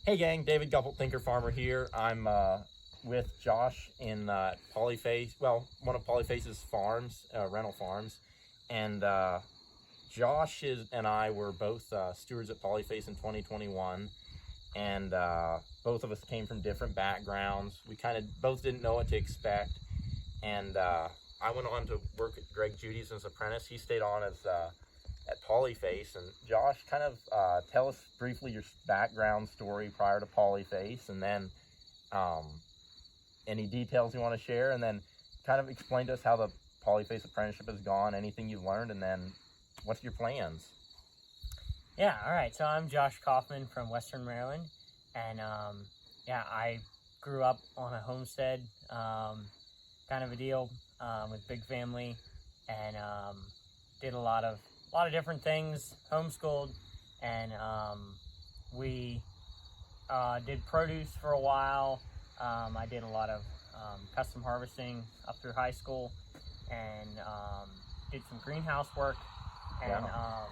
Hey gang, David Gupple, Thinker Farmer here. I'm with Josh in Polyface, well, one of Polyface's farms, rental farms. And and I were both stewards at Polyface in 2021. And both of us came from different backgrounds. We kind of both didn't know what to expect. And I went on to work at Greg Judy's as apprentice. He stayed on as at Polyface. And Josh, kind of tell us briefly your background story prior to Polyface, and then any details you want to share, and then kind of explain to us how the Polyface apprenticeship has gone, anything you've learned, and then what's your plans? Yeah, all right. So I'm Josh Kauffman from Western Maryland, and I grew up on a homestead, kind of a deal, with big family, and did a lot of different things, homeschooled, and we did produce for a while. I did a lot of custom harvesting up through high school, and did some greenhouse work, and Wow.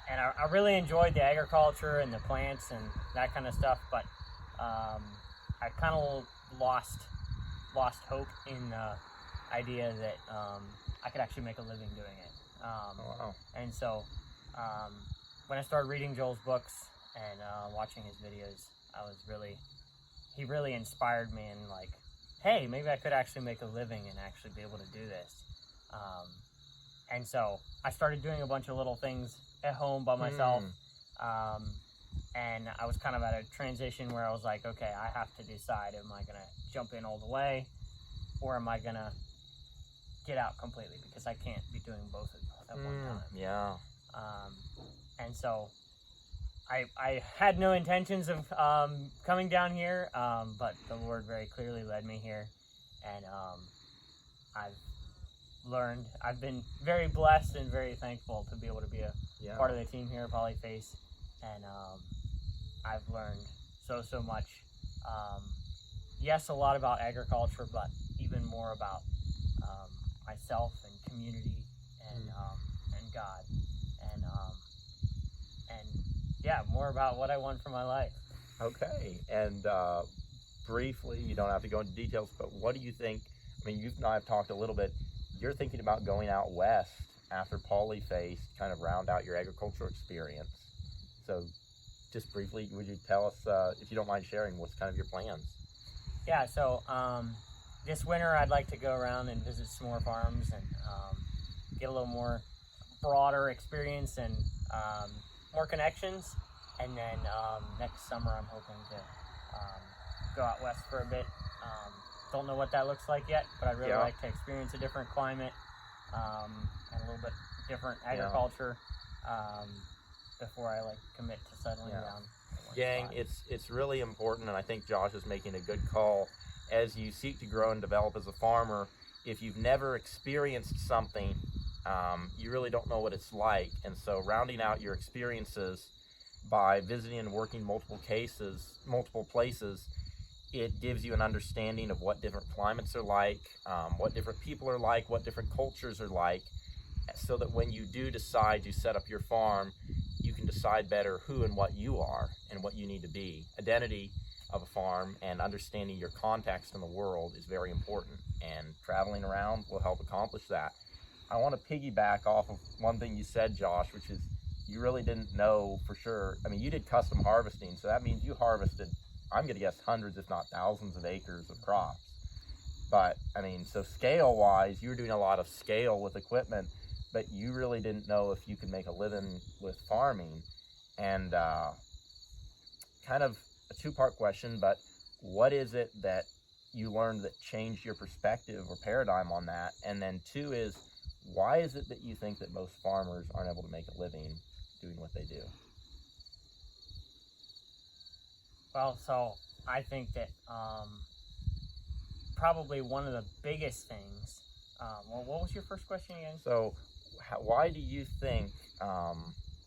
I really enjoyed the agriculture and the plants and that kind of stuff, but I kind of lost hope in the idea that I could actually make a living doing it. Wow. And so when I started reading Joel's books and watching his videos, he really inspired me, and like, hey, maybe I could actually make a living and actually be able to do this. And so I started doing a bunch of little things at home by myself. And I was kind of at a transition where I was like, okay, I have to decide, am I going to jump in all the way, or am I going to get out completely, because I can't be doing both at one time. Yeah. And so I had no intentions of coming down here, but the Lord very clearly led me here, and I've been very blessed and very thankful to be able to be a part of the team here at Polyface, and I've learned so much. Yes, a lot about agriculture, but even more about myself and community and God, and yeah, more about what I want for my life. Okay. And briefly, you don't have to go into details, but what do you think? I mean, you and I have talked a little bit. You're thinking about going out west after Polyface to kind of round out your agricultural experience. So just briefly, would you tell us, if you don't mind sharing, what's kind of your plans? Yeah, so this winter I'd like to go around and visit some more farms and get a little more broader experience and more connections. And then next summer I'm hoping to go out west for a bit. Don't know what that looks like yet, but I'd really like to experience a different climate and a little bit different agriculture before I commit to settling down. Gang, it's really important, and I think Josh is making a good call. As you seek to grow and develop as a farmer, if you've never experienced something, you really don't know what it's like. And so rounding out your experiences by visiting and working multiple places, it gives you an understanding of what different climates are like, what different people are like, what different cultures are like, so that when you do decide to set up your farm, you can decide better who and what you are and what you need to be. Identity of a farm and understanding your context in the world is very important, and traveling around will help accomplish that. I want to piggyback off of one thing you said, Josh, which is you really didn't know for sure. I mean, you did custom harvesting, so that means you harvested, I'm going to guess, hundreds, if not thousands of acres of crops. But, I mean, so scale-wise, you were doing a lot of scale with equipment, but you really didn't know if you could make a living with farming. And kind of a two-part question, but what is it that you learned that changed your perspective or paradigm on that? And then two is, why is it that you think that most farmers aren't able to make a living doing what they do? Well, so I think that probably one of the biggest things, well, what was your first question again? So why do you think,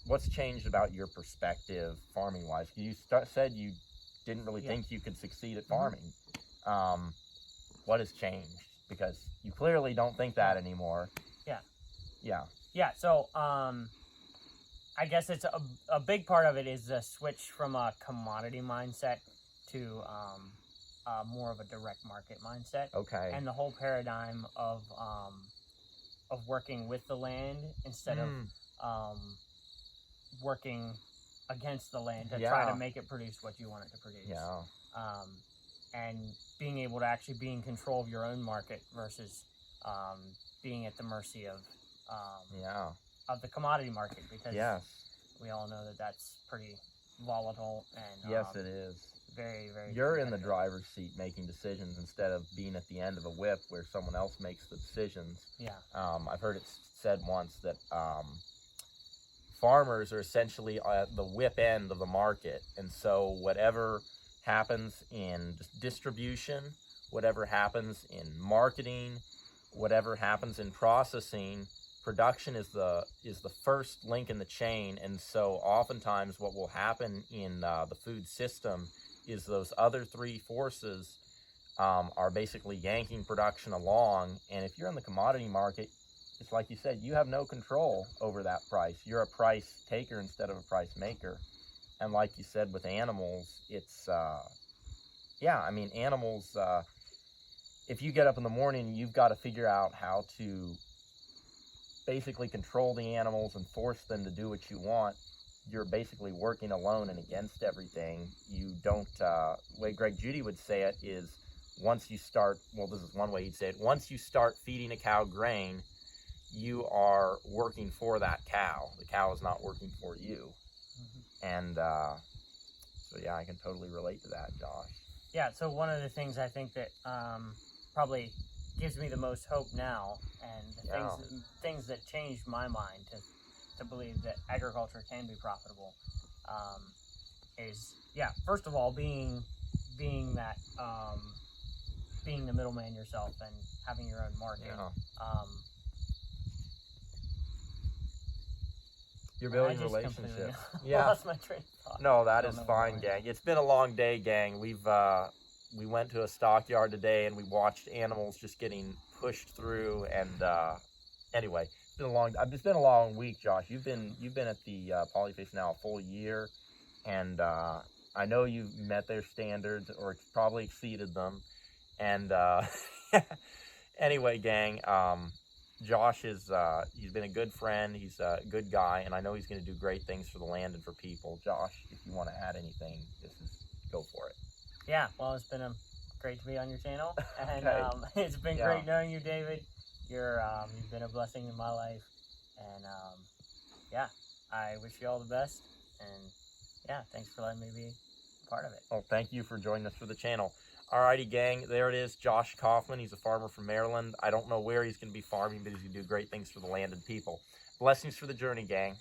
what's changed about your perspective farming-wise? You said you didn't really think you could succeed at farming. What has changed? Because you clearly don't think that anymore. Yeah, so I guess it's a big part of it is the switch from a commodity mindset to more of a direct market mindset. Okay. And the whole paradigm of working with the land instead of working against the land to try to make it produce what you want it to produce. Yeah. And being able to actually be in control of your own market versus being at the mercy of the commodity market, because we all know that that's pretty volatile and yes, it is. Very, very. You're in the driver's seat making decisions instead of being at the end of a whip where someone else makes the decisions. Yeah. I've heard it said once that farmers are essentially at the whip end of the market, and so whatever happens in distribution, whatever happens in marketing, whatever happens in processing, production is the first link in the chain. And so oftentimes what will happen in the food system is those other three forces are basically yanking production along. And if you're in the commodity market, it's like you said, you have no control over that price. You're a price taker instead of a price maker. And like you said, with animals, it's, I mean, animals, if you get up in the morning, you've got to figure out how to basically control the animals and force them to do what you want. You're basically working alone and against everything. You don't, the way Greg Judy would say it is, once you start, well, this is one way he'd say it, once you start feeding a cow grain, you are working for that cow. The cow is not working for you. And so, yeah, I can totally relate to that, Josh. Yeah, so one of the things I think that probably gives me the most hope now, and things that changed my mind to believe that agriculture can be profitable, is, first of all, being that, being the middleman yourself and having your own market. You're building relationships. Lost my train of thought. No, that is fine, gang. It's been a long day, gang. We went to a stockyard today and we watched animals just getting pushed through. And anyway, it's been a long week, Josh. You've been at the Polyface now a full year, and I know you've met their standards or probably exceeded them. And anyway, gang. Josh is, he's been a good friend, he's a good guy, and I know he's going to do great things for the land and for people. Josh, if you want to add anything, go for it. Yeah, well, it's been great to be on your channel, and it's been great knowing you, David. You've been a blessing in my life, and I wish you all the best, and thanks for letting me be a part of it. Well, thank you for joining us for the channel. Alrighty, gang, there it is, Josh Kauffman. He's a farmer from Maryland. I don't know where he's going to be farming, but he's going to do great things for the land and people. Blessings for the journey, gang.